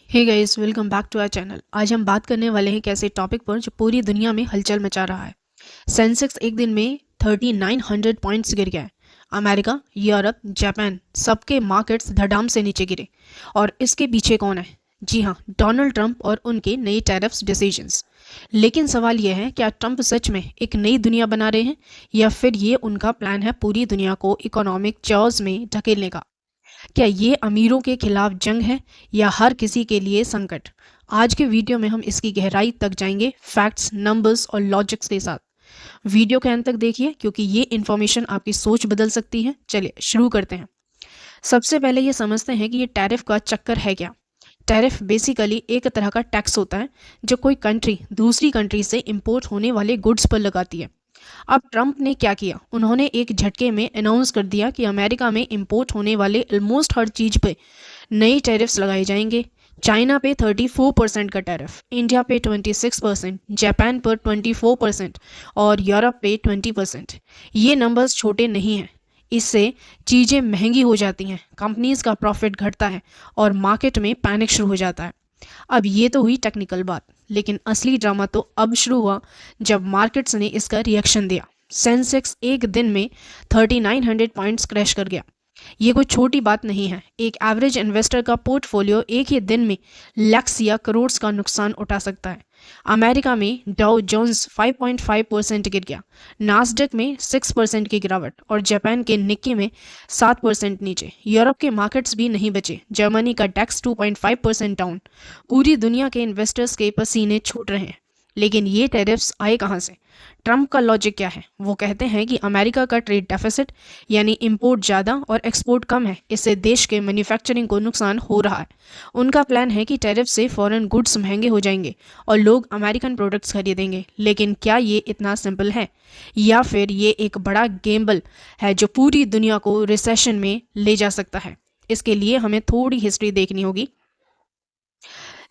Hey guys, welcome back to our channel. आज हम बात करने वाले हैं एक ऐसे टॉपिक पर जो पूरी दुनिया में हलचल मचा रहा है। सेंसेक्स एक दिन में 3900 पॉइंट्स गिर गया है। अमेरिका, यूरोप, जापान सबके मार्केट्स धड़ाम से नीचे गिरे। और इसके पीछे कौन है? जी हाँ, डोनाल्ड ट्रंप और उनके नए टैरिफ्स डिसीजंस। लेकिन सवाल यह है, क्या ट्रंप सच में एक नई दुनिया बना रहे हैं या फिर ये उनका प्लान है पूरी दुनिया को इकोनॉमिक चॉज में ढकेलने का? क्या ये अमीरों के खिलाफ जंग है या हर किसी के लिए संकट? आज के वीडियो में हम इसकी गहराई तक जाएंगे, फैक्ट्स, नंबर्स और लॉजिक्स के साथ। वीडियो के अंत तक देखिए क्योंकि ये इन्फॉर्मेशन आपकी सोच बदल सकती है। चलिए शुरू करते हैं। सबसे पहले ये समझते हैं कि ये टैरिफ का चक्कर है क्या। टैरिफ बेसिकली एक तरह का टैक्स होता है जो कोई कंट्री दूसरी कंट्री से इंपोर्ट होने वाले गुड्स पर लगाती है। अब ट्रंप ने क्या किया, उन्होंने एक झटके में अनाउंस कर दिया कि अमेरिका में इंपोर्ट होने वाले ऑलमोस्ट हर चीज़ पे नए टैरिफ्स लगाए जाएंगे। चाइना पे 34% का टैरिफ, इंडिया पे 26%, जापान पर 24% और यूरोप पे 20%। ये नंबर्स छोटे नहीं हैं। इससे चीज़ें महंगी हो जाती हैं, कंपनीज का प्रॉफिट घटता है और मार्केट में पैनिक शुरू हो जाता है। अब ये तो हुई टेक्निकल बात, लेकिन असली ड्रामा तो अब शुरू हुआ जब मार्केट्स ने इसका रिएक्शन दिया। सेंसेक्स एक दिन में 3900 पॉइंट्स क्रैश कर गया। ये कोई छोटी बात नहीं है। एक एवरेज इन्वेस्टर का पोर्टफोलियो एक ही दिन में लाख या करोड़ का नुकसान उठा सकता है। अमेरिका में डाउ जोन्स 5.5% गिर गया, नास्डेक में 6% की गिरावट और जापान के निक्की में 7% नीचे। यूरोप के मार्केट्स भी नहीं बचे, जर्मनी का डेक्स 2.5% डाउन। पूरी दुनिया के इन्वेस्टर्स के पसीने छूट रहे हैं। लेकिन ये टैरिफ्स आए कहाँ से? ट्रंप का लॉजिक क्या है? वो कहते हैं कि अमेरिका का ट्रेड डेफिसिट यानी इंपोर्ट ज़्यादा और एक्सपोर्ट कम है, इससे देश के मैन्युफैक्चरिंग को नुकसान हो रहा है। उनका प्लान है कि टैरिफ से फॉरेन गुड्स महंगे हो जाएंगे और लोग अमेरिकन प्रोडक्ट्स खरीदेंगे। लेकिन क्या ये इतना सिंपल है या फिर ये एक बड़ा गेम्बल है जो पूरी दुनिया को रिसेशन में ले जा सकता है? इसके लिए हमें थोड़ी हिस्ट्री देखनी होगी।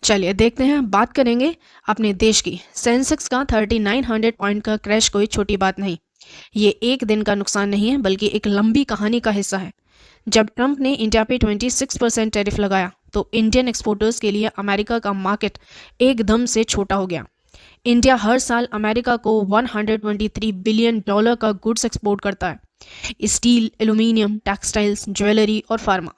चलिए देखते हैं, बात करेंगे अपने देश की। सेंसेक्स का 3900 पॉइंट का क्रैश कोई छोटी बात नहीं। ये एक दिन का नुकसान नहीं है, बल्कि एक लंबी कहानी का हिस्सा है। जब ट्रंप ने इंडिया पे 26% टैरिफ लगाया तो इंडियन एक्सपोर्टर्स के लिए अमेरिका का मार्केट एकदम से छोटा हो गया। इंडिया हर साल अमेरिका को 123 बिलियन डॉलर का गुड्स एक्सपोर्ट करता है, स्टील, एल्यूमिनियम, टेक्सटाइल्स, ज्वेलरी और फार्मा।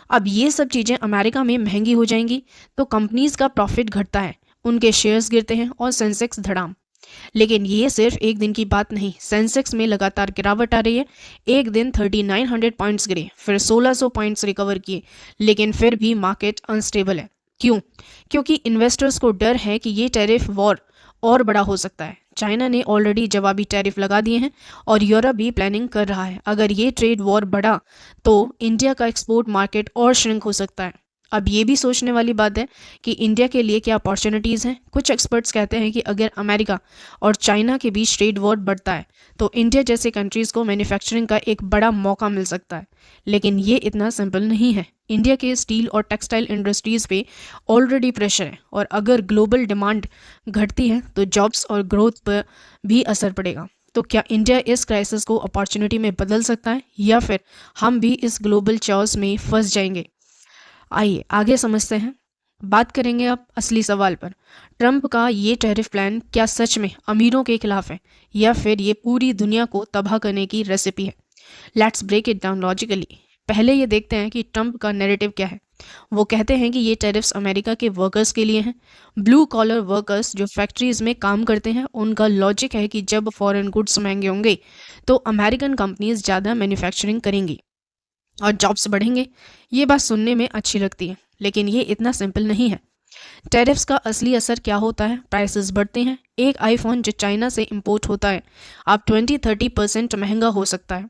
अब ये सब चीज़ें अमेरिका में महंगी हो जाएंगी तो कंपनीज का प्रॉफिट घटता है, उनके शेयर्स गिरते हैं और सेंसेक्स धड़ाम। लेकिन ये सिर्फ एक दिन की बात नहीं, सेंसेक्स में लगातार गिरावट आ रही है। एक दिन 3900 पॉइंट्स गिरे, फिर 1600 पॉइंट्स रिकवर किए, लेकिन फिर भी मार्केट अनस्टेबल है। क्यों? क्योंकि इन्वेस्टर्स को डर है कि ये टैरिफ वॉर और बड़ा हो सकता है। चाइना ने ऑलरेडी जवाबी टैरिफ लगा दिए हैं और यूरोप भी प्लानिंग कर रहा है। अगर ये ट्रेड वॉर बढ़ा तो इंडिया का एक्सपोर्ट मार्केट और श्रिंक हो सकता है। अब ये भी सोचने वाली बात है कि इंडिया के लिए क्या अपॉर्चुनिटीज़ हैं। कुछ एक्सपर्ट्स कहते हैं कि अगर अमेरिका और चाइना के बीच ट्रेड वॉर बढ़ता है तो इंडिया जैसे कंट्रीज़ को मैन्युफैक्चरिंग का एक बड़ा मौका मिल सकता है। लेकिन ये इतना सिंपल नहीं है। इंडिया के स्टील और टेक्सटाइल इंडस्ट्रीज़ पे ऑलरेडी प्रेशर है और अगर ग्लोबल डिमांड घटती है तो जॉब्स और ग्रोथ पर भी असर पड़ेगा। तो क्या इंडिया इस क्राइसिस को अपॉर्चुनिटी में बदल सकता है या फिर हम भी इस ग्लोबल चॉस में फंस जाएंगे? आइए आगे समझते हैं। बात करेंगे अब असली सवाल पर। ट्रंप का ये टैरिफ प्लान क्या सच में अमीरों के खिलाफ है या फिर ये पूरी दुनिया को तबाह करने की रेसिपी है? Let's break it down logically. पहले ये देखते हैं कि ट्रंप का नैरेटिव क्या है। वो कहते हैं कि ये टैरिफ्स अमेरिका के वर्कर्स के लिए हैं, ब्लू कॉलर वर्कर्स जो फैक्ट्रीज में काम करते हैं। उनका लॉजिक है कि जब फॉरेन गुड्स महंगे होंगे तो अमेरिकन कंपनीज ज़्यादा मैन्युफैक्चरिंग करेंगी और जॉब्स बढ़ेंगे। ये बात सुनने में अच्छी लगती है, लेकिन ये इतना सिंपल नहीं है। टैरिफ्स का असली असर क्या होता है? प्राइसेस बढ़ते हैं। एक आईफोन जो चाइना से इंपोर्ट होता है अब 20-30% महंगा हो सकता है।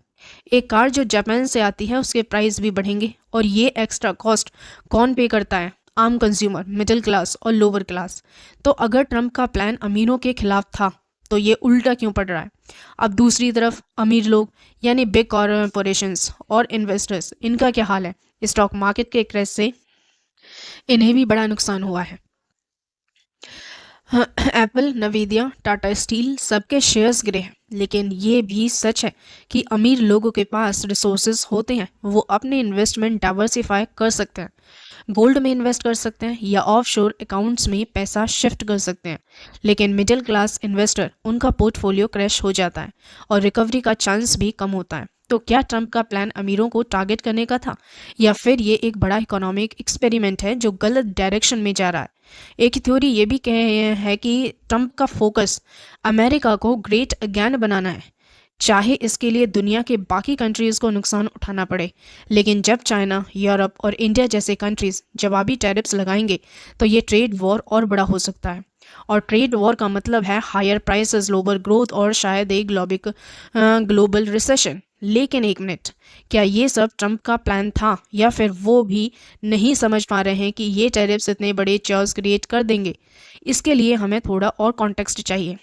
एक कार जो जापान से आती है उसके प्राइस भी बढ़ेंगे और ये एक्स्ट्रा कॉस्ट कौन पे करता है? आम कंज्यूमर, मिडिल क्लास और लोअर क्लास। तो अगर ट्रंप का प्लान अमीरों के खिलाफ था तो ये उल्टा क्यों पड़ रहा है? अब दूसरी तरफ अमीर लोग यानी बिग कॉरपोरेशंस और इन्वेस्टर्स, इनका क्या हाल है? स्टॉक मार्केट के क्रैश से इन्हें भी बड़ा नुकसान हुआ है। एप्पल, नवीदिया, टाटा स्टील सबके शेयर्स गिरे हैं। लेकिन ये भी सच है कि अमीर लोगों के पास रिसोर्सेज होते हैं, वो अपने इन्वेस्टमेंट डाइवर्सिफाई कर सकते हैं। गोल्ड में इन्वेस्ट कर सकते हैं या ऑफशोर अकाउंट्स में पैसा शिफ्ट कर सकते हैं। लेकिन मिडिल क्लास इन्वेस्टर, उनका पोर्टफोलियो क्रैश हो जाता है और रिकवरी का चांस भी कम होता है। तो क्या ट्रंप का प्लान अमीरों को टारगेट करने का था, या फिर ये एक बड़ा इकोनॉमिक एक्सपेरिमेंट है जो गलत डायरेक्शन में जा रहा है? एक थ्योरी ये भी कह है कि ट्रंप का फोकस अमेरिका को ग्रेट अगेन बनाना है, चाहे इसके लिए दुनिया के बाकी कंट्रीज़ को नुकसान उठाना पड़े। लेकिन जब चाइना, यूरोप और इंडिया जैसे कंट्रीज़ जवाबी टैरिफ्स लगाएंगे तो ये ट्रेड वॉर और बड़ा हो सकता है। और ट्रेड वॉर का मतलब है हायर प्राइसेस, लोअर ग्रोथ और शायद एक ग्लोबल रिसेशन। लेकिन एक मिनट, क्या ये सब ट्रंप का प्लान था, या फिर वो भी नहीं समझ पा रहे हैं कि ये टैरिफ्स इतने बड़े चॉर्स क्रिएट कर देंगे? इसके लिए हमें थोड़ा और कॉन्टेक्स्ट चाहिए।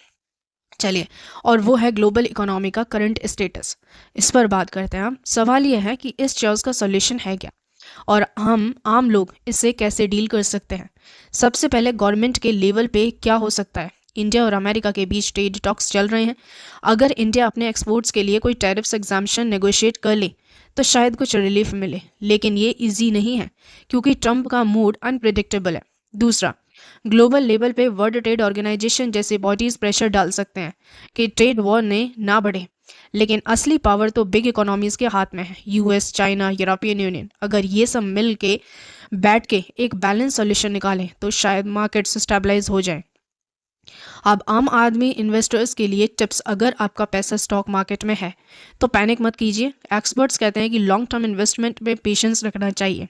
चलिए, और वो है ग्लोबल इकोनॉमी का करंट स्टेटस। इस पर बात करते हैं हम। सवाल यह है कि इस चॉर्स का सॉल्यूशन है क्या, और हम आम लोग इससे कैसे डील कर सकते हैं। सबसे पहले गवर्नमेंट के लेवल पे क्या हो सकता है। इंडिया और अमेरिका के बीच ट्रेड टॉक्स चल रहे हैं। अगर इंडिया अपने एक्सपोर्ट्स के लिए कोई टैरिफ्स एग्जाम्पशन नेगोशिएट कर ले तो शायद कुछ रिलीफ मिले, लेकिन ये इजी नहीं है क्योंकि ट्रंप का मूड अनप्रिडिक्टेबल है। दूसरा, ग्लोबल लेवल पे वर्ल्ड ट्रेड ऑर्गेनाइजेशन जैसे बॉडीज प्रेशर डाल सकते हैं कि ट्रेड वॉर ने ना बढ़े। लेकिन असली पावर तो बिग इकोनॉमीज के हाथ में है, यूएस, चाइना, यूरोपियन यूनियन। अगर ये सब मिल के बैठ के एक बैलेंस सोल्यूशन निकालें तो शायद मार्केट्स स्टेबलाइज हो जाए। अब आम आदमी इन्वेस्टर्स के लिए टिप्स। अगर आपका पैसा स्टॉक मार्केट में है तो पैनिक मत कीजिए। एक्सपर्ट्स कहते हैं कि लॉन्ग टर्म इन्वेस्टमेंट में पेशेंस रखना चाहिए।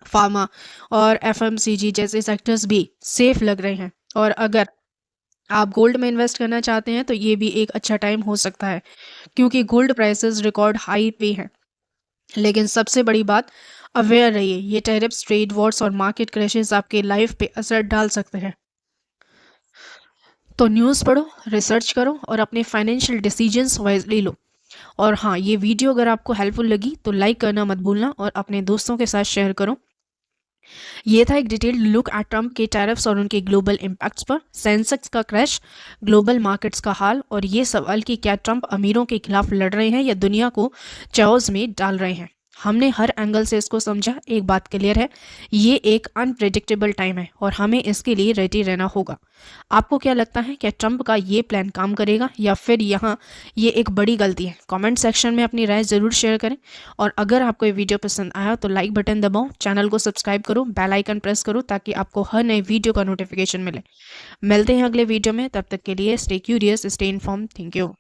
फार्मा और एफएमसीजी जैसे सेक्टर्स भी सेफ लग रहे हैं। और अगर आप गोल्ड में इन्वेस्ट करना चाहते हैं तो ये भी एक अच्छा टाइम हो सकता है क्योंकि गोल्ड प्राइसेस रिकॉर्ड हाई पे हैं। लेकिन सबसे बड़ी बात, अवेयर रहिए। ये टैरिफ्स, ट्रेड वॉर्स और मार्केट क्रैशेस आपके लाइफ पे असर डाल सकते हैं। तो न्यूज़ पढ़ो, रिसर्च करो और अपने फाइनेंशियल डिसीजंस वाइजली लो। और हाँ, ये वीडियो अगर आपको हेल्पफुल लगी तो लाइक करना मत भूलना और अपने दोस्तों के साथ शेयर करो। ये था एक डिटेल्ड लुक एट ट्रंप के टैरिफ्स और उनके ग्लोबल इम्पैक्ट्स पर, सेंसेक्स का क्रैश, ग्लोबल मार्केट्स का हाल, और ये सवाल कि क्या ट्रंप अमीरों के खिलाफ लड़ रहे हैं या दुनिया को चौज में डाल रहे हैं। हमने हर एंगल से इसको समझा। एक बात क्लियर है, ये एक अनप्रेडिक्टेबल टाइम है और हमें इसके लिए रेडी रहना होगा। आपको क्या लगता है, क्या ट्रंप का ये प्लान काम करेगा या फिर यहाँ ये एक बड़ी गलती है? कमेंट सेक्शन में अपनी राय ज़रूर शेयर करें। और अगर आपको ये वीडियो पसंद आया तो लाइक बटन दबाओ, चैनल को सब्सक्राइब करो, बेल आइकन प्रेस करो ताकि आपको हर नए वीडियो का नोटिफिकेशन मिले। मिलते हैं अगले वीडियो में, तब तक के लिए stay curious, stay inform. Thank you.